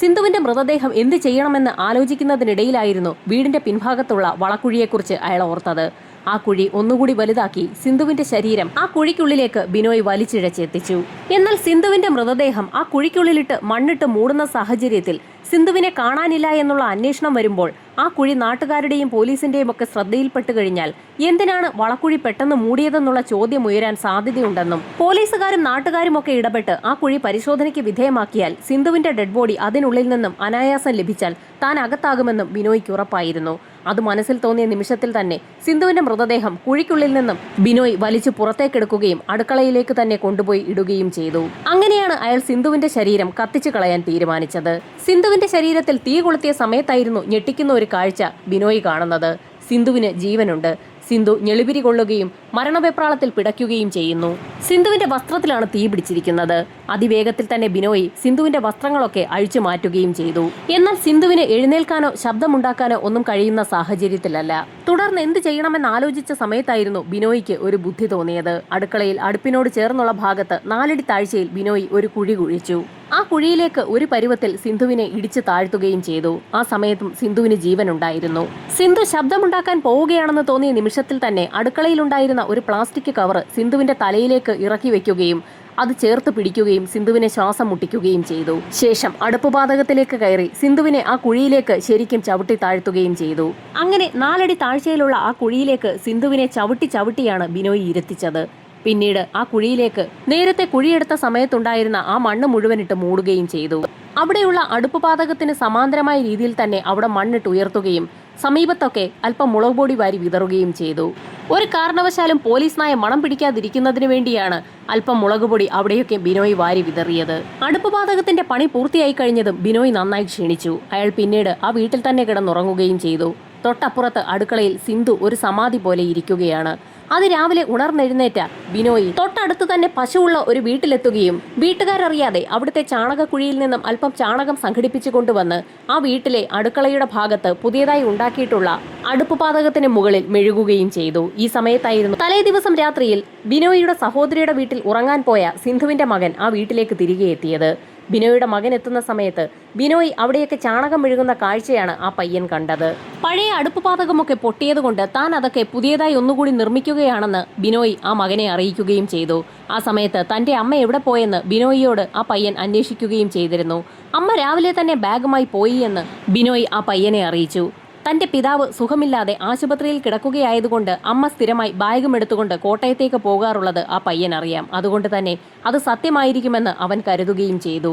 [SPEAKER 1] സിന്ധുവിന്റെ മൃതദേഹം എന്ത് ചെയ്യണമെന്ന് ആലോചിക്കുന്നതിനിടയിലായിരുന്നു വീടിന്റെ പിൻഭാഗത്തുള്ള വളക്കുഴിയെക്കുറിച്ച് അയാൾ ഓർത്തത്. ആ കുഴി ഒന്നുകൂടി വലുതാക്കി സിന്ധുവിന്റെ ശരീരം ആ കുഴിക്കുള്ളിലേക്ക് ബിനോയ് വലിച്ചിഴച്ചെത്തിച്ചു. എന്നാൽ സിന്ധുവിന്റെ മൃതദേഹം ആ കുഴിക്കുള്ളിലിട്ട് മണ്ണിട്ട് മൂടുന്ന സാഹചര്യത്തിൽ സിന്ധുവിനെ കാണാനില്ല എന്നുള്ള അന്വേഷണം വരുമ്പോൾ ആ കുഴി നാട്ടുകാരുടെയും പോലീസിന്റെയും ഒക്കെ ശ്രദ്ധയിൽപ്പെട്ടു കഴിഞ്ഞാൽ എന്തിനാണ് വളക്കുഴി പെട്ടെന്ന് മൂടിയതെന്നുള്ള ചോദ്യം ഉയരാൻ സാധ്യതയുണ്ടെന്നും പോലീസുകാരും നാട്ടുകാരും ഒക്കെ ഇടപെട്ട് ആ കുഴി പരിശോധനയ്ക്ക് വിധേയമാക്കിയാൽ സിന്ധുവിന്റെ ഡെഡ് ബോഡി അതിനുള്ളിൽ നിന്നും അനായാസം ലഭിച്ചാൽ താൻ അകത്താകുമെന്നും ബിനോയ്ക്ക് ഉറപ്പായിരുന്നു. അത് മനസ്സിൽ തോന്നിയ നിമിഷത്തിൽ തന്നെ സിന്ധുവിന്റെ മൃതദേഹം കുഴിക്കുള്ളിൽ നിന്നും ബിനോയ് വലിച്ചു പുറത്തേക്കെടുക്കുകയും അടുക്കളയിലേക്ക് തന്നെ കൊണ്ടുപോയി ഇടുകയും ചെയ്തു. അങ്ങനെയാണ് അയാൾ സിന്ധുവിന്റെ ശരീരം കത്തിച്ചു കളയാൻ തീരുമാനിച്ചത്. സിന്ധുവിന്റെ ശരീരത്തിൽ തീ കൊളുത്തിയ സമയത്തായിരുന്നു ഞെട്ടിക്കുന്ന ഒരു കാഴ്ച ബിനോയ് കാണുന്നത്. സിന്ധുവിന് ജീവനുണ്ട്. സിന്ധു ഞെളിപിരി കൊള്ളുകയും മരണവെപ്രാളത്തിൽ പിടയ്ക്കുകയും ചെയ്യുന്നു. സിന്ധുവിന്റെ വസ്ത്രത്തിലാണ് തീ പിടിച്ചിരിക്കുന്നത്. അതിവേഗത്തിൽ തന്നെ ബിനോയ് സിന്ധുവിന്റെ വസ്ത്രങ്ങളൊക്കെ അഴിച്ചു മാറ്റുകയും ചെയ്തു. എന്നാൽ സിന്ധുവിന് എഴുന്നേൽക്കാനോ ശബ്ദമുണ്ടാക്കാനോ ഒന്നും കഴിയുന്ന സാഹചര്യത്തിലല്ല. തുടർന്ന് എന്ത് ചെയ്യണമെന്ന് ആലോചിച്ച സമയത്തായിരുന്നു ബിനോയ്ക്ക് ഒരു ബുദ്ധി തോന്നിയത്. അടുക്കളയിൽ അടുപ്പിനോട് ചേർന്നുള്ള ഭാഗത്ത് 4 അടി താഴ്ചയിൽ ബിനോയ് ഒരു കുഴി കുഴിച്ചു. ആ കുഴിയിലേക്ക് ഒരു പരുവത്തിൽ സിന്ധുവിനെ ഇടിച്ചു താഴ്ത്തുകയും ചെയ്തു. ആ സമയത്തും സിന്ധുവിന് ജീവനുണ്ടായിരുന്നു. സിന്ധു ശബ്ദമുണ്ടാക്കാൻ പോവുകയാണെന്ന് തോന്നിയ നിമിഷത്തിൽ തന്നെ അടുക്കളയിലുണ്ടായിരുന്ന ഒരു പ്ലാസ്റ്റിക് കവർ സിന്ധുവിന്റെ തലയിലേക്ക് ഇറക്കി വെക്കുകയും അത് ചേർത്ത് പിടിക്കുകയും സിന്ധുവിനെ ശ്വാസം മുട്ടിക്കുകയും ചെയ്തു. ശേഷം അടുപ്പുപാതകത്തിലേക്ക് കയറി സിന്ധുവിനെ ആ കുഴിയിലേക്ക് ശരിക്കും ചവിട്ടി താഴ്ത്തുകയും ചെയ്തു. അങ്ങനെ 4 അടി താഴ്ചയിലുള്ള ആ കുഴിയിലേക്ക് സിന്ധുവിനെ ചവിട്ടിയാണ് ബിനോയ് ഇരുത്തിച്ചത്. പിന്നീട് ആ കുഴിയിലേക്ക് നേരത്തെ കുഴിയെടുത്ത സമയത്തുണ്ടായിരുന്ന ആ മണ്ണ് മുഴുവനിട്ട് മൂടുകയും ചെയ്തു. അവിടെയുള്ള അടുപ്പുപാതകത്തിന് സമാന്തരമായ രീതിയിൽ തന്നെ അവിടെ മണ്ണിട്ട് ഉയർത്തുകയും സമീപത്തൊക്കെ അല്പം മുളക് പൊടി വാരി വിതറുകയും ചെയ്തു. ഒരു കാരണവശാലും പോലീസ് നായ മണം പിടിക്കാതിരിക്കുന്നതിന് വേണ്ടിയാണ് അല്പം മുളക് പൊടി അവിടെയൊക്കെ ബിനോയ് വാരി വിതറിയത്. അടുപ്പുപാതകത്തിന്റെ പണി പൂർത്തിയായി കഴിഞ്ഞതും ബിനോയ് നന്നായി ക്ഷീണിച്ചു. അയാൾ പിന്നീട് ആ വീട്ടിൽ തന്നെ കിടന്നുറങ്ങുകയും ചെയ്തു. തൊട്ടപ്പുറത്ത് അടുക്കളയിൽ സിന്ധു ഒരു സമാധി പോലെ ഇരിക്കുകയാണ്. അതിരാവിലെ ഉണർന്നെഴുന്നേറ്റ ബിനോയ് തൊട്ടടുത്ത് തന്നെ പശുവുള്ള ഒരു വീട്ടിലെത്തുകയും വീട്ടുകാരറിയാതെ അവിടുത്തെ ചാണകക്കുഴിയിൽ നിന്നും അല്പം ചാണകം സംഘടിപ്പിച്ചു കൊണ്ടുവന്ന് ആ വീട്ടിലെ അടുക്കളയുടെ ഭാഗത്ത് പുതിയതായി ഉണ്ടാക്കിയിട്ടുള്ള അടുപ്പുപാതകത്തിന് മുകളിൽ മെഴുകുകയും ചെയ്തു. ഈ സമയത്തായിരുന്നു തലേ ദിവസം രാത്രിയിൽ ബിനോയിയുടെ സഹോദരിയുടെ വീട്ടിൽ ഉറങ്ങാൻ പോയ സിന്ധുവിന്റെ മകൻ ആ വീട്ടിലേക്ക് തിരികെ എത്തിയത്. ബിനോയുടെ മകൻ എത്തുന്ന സമയത്ത് ബിനോയ് അവിടെയൊക്കെ ചാണകം മെഴുകുന്ന കാഴ്ചയാണ് ആ പയ്യൻ കണ്ടത്. പഴയ അടുപ്പുപാതകമൊക്കെ പൊട്ടിയതുകൊണ്ട് താൻ അതൊക്കെ പുതിയതായി ഒന്നുകൂടി നിർമ്മിക്കുകയാണെന്ന് ബിനോയ് ആ മകനെ അറിയിക്കുകയും ചെയ്തു. ആ സമയത്ത് തന്റെ അമ്മ എവിടെ പോയെന്ന് ബിനോയിയോട് ആ പയ്യൻ അന്വേഷിക്കുകയും ചെയ്തിരുന്നു. അമ്മ രാവിലെ തന്നെ ബാഗുമായി പോയി എന്ന് ബിനോയ് ആ പയ്യനെ അറിയിച്ചു. തന്റെ പിതാവ് സുഖമില്ലാതെ ആശുപത്രിയിൽ കിടക്കുകയായതുകൊണ്ട് അമ്മ സ്ഥിരമായി ബാഗും എടുത്തുകൊണ്ട് കോട്ടയത്തേക്ക് പോകാറുള്ളത് ആ പയ്യൻ അറിയാം. അതുകൊണ്ട് തന്നെ അത് സത്യമായിരിക്കുമെന്ന് അവൻ കരുതുകയും ചെയ്തു.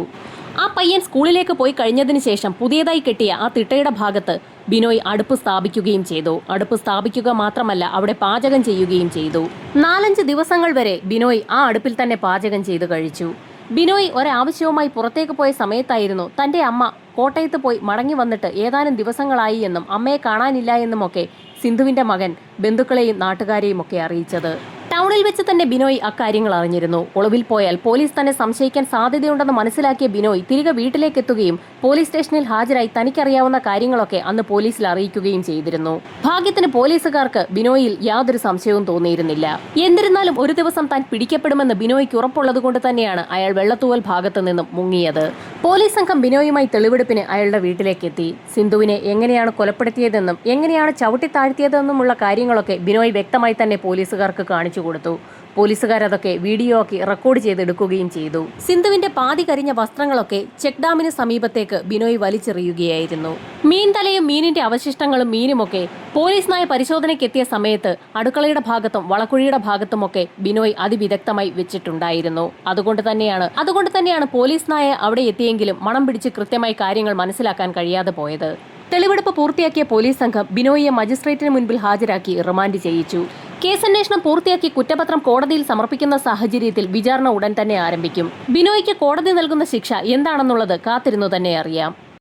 [SPEAKER 1] ആ പയ്യൻ സ്കൂളിലേക്ക് പോയി കഴിഞ്ഞതിന് ശേഷം പുതിയതായി കെട്ടിയ ആ തിട്ടയുടെ ഭാഗത്ത് ബിനോയ് അടുപ്പ് സ്ഥാപിക്കുകയും ചെയ്തു. അടുപ്പ് സ്ഥാപിക്കുക മാത്രമല്ല അവിടെ പാചകം ചെയ്യുകയും ചെയ്തു. 4-5 ദിവസങ്ങൾ വരെ ബിനോയ് ആ അടുപ്പിൽ തന്നെ പാചകം ചെയ്തു കഴിച്ചു. ബിനോയ് ഒരാവശ്യവുമായി പുറത്തേക്ക് പോയ സമയത്തായിരുന്നു തന്റെ അമ്മ കോട്ടയത്ത് പോയി മടങ്ങി വന്നിട്ട് ഏതാനും ദിവസങ്ങളായി എന്നും അമ്മയെ കാണാനില്ല എന്നുമൊക്കെ സിന്ധുവിന്റെ മകൻ ബന്ധുക്കളെയും നാട്ടുകാരെയും ഒക്കെ അറിയിച്ചത്. ടൗണിൽ വെച്ച് തന്നെ ബിനോയ് അക്കാര്യങ്ങൾ അറിഞ്ഞിരുന്നു. ഒളിവിൽ പോയാൽ പോലീസ് തന്നെ സംശയിക്കാൻ സാധ്യതയുണ്ടെന്ന് മനസ്സിലാക്കിയ ബിനോയ് തിരികെ വീട്ടിലേക്ക് എത്തുകയും പോലീസ് സ്റ്റേഷനിൽ ഹാജരായി തനിക്കറിയാവുന്ന കാര്യങ്ങളൊക്കെ അന്ന് പോലീസിൽ അറിയിക്കുകയും ചെയ്തിരുന്നു. ഭാഗ്യത്തിന് പോലീസുകാർക്ക് ബിനോയിൽ യാതൊരു സംശയവും തോന്നിയിരുന്നില്ല. എന്നിരുന്നാലും ഒരു ദിവസം താൻ പിടിക്കപ്പെടുമെന്ന് ബിനോയ്ക്ക് ഉറപ്പുള്ളതുകൊണ്ട് തന്നെയാണ് അയാൾ വെള്ളത്തൂവൽ ഭാഗത്തു നിന്നും മുങ്ങിയത്. പോലീസ് സംഘം ബിനോയുമായി തെളിവെടുപ്പിന് അയാളുടെ വീട്ടിലേക്ക് എത്തി. സിന്ധുവിനെ എങ്ങനെയാണ് കൊലപ്പെടുത്തിയതെന്നും എങ്ങനെയാണ് ചവിട്ടി താഴ്ത്തിയതെന്നുമുള്ള കാര്യങ്ങളൊക്കെ ബിനോയ് വ്യക്തമായി തന്നെ പോലീസുകാർക്ക് കാണിച്ചു കൊടുത്തു. പോലീസുകാരതൊക്കെ വീഡിയോ ആക്കി റെക്കോർഡ് ചെയ്തെടുക്കുകയും ചെയ്തു. സിന്ധുവിന്റെ പാതി കരിഞ്ഞ വസ്ത്രങ്ങളൊക്കെ ചെക്ക് ഡാമിന് സമീപത്തേക്ക് ബിനോയ് വലിച്ചെറിയുകയായിരുന്നു. മീൻ തലയും മീനിന്റെ അവശിഷ്ടങ്ങളും മീനുമൊക്കെ പോലീസ് നായ പരിശോധനയ്ക്കെത്തിയ സമയത്ത് അടുക്കളയുടെ ഭാഗത്തും വളക്കുഴിയുടെ ഭാഗത്തുമൊക്കെ ബിനോയ് അതിവിദഗ്ധമായി വെച്ചിട്ടുണ്ടായിരുന്നു. അതുകൊണ്ട് തന്നെയാണ് പോലീസ് നായ അവിടെ എത്തിയെങ്കിലും മണം പിടിച്ച് കൃത്യമായി കാര്യങ്ങൾ മനസ്സിലാക്കാൻ കഴിയാതെ പോയത്. തെളിവെടുപ്പ് പൂർത്തിയാക്കിയ പോലീസ് സംഘം ബിനോയിയെ മജിസ്ട്രേറ്റിന് മുൻപിൽ ഹാജരാക്കി റിമാൻഡ് ചെയ്യിച്ചു. കേസന്വേഷണം പൂർത്തിയാക്കി കുറ്റപത്രം കോടതിയിൽ സമർപ്പിക്കുന്ന സാഹചര്യത്തിൽ വിചാരണ ഉടൻ തന്നെ ആരംഭിക്കും. ബിനോയ്ക്ക് കോടതി നൽകുന്ന ശിക്ഷ എന്താണെന്നുള്ളത് കാത്തിരുന്നു തന്നെ അറിയാം.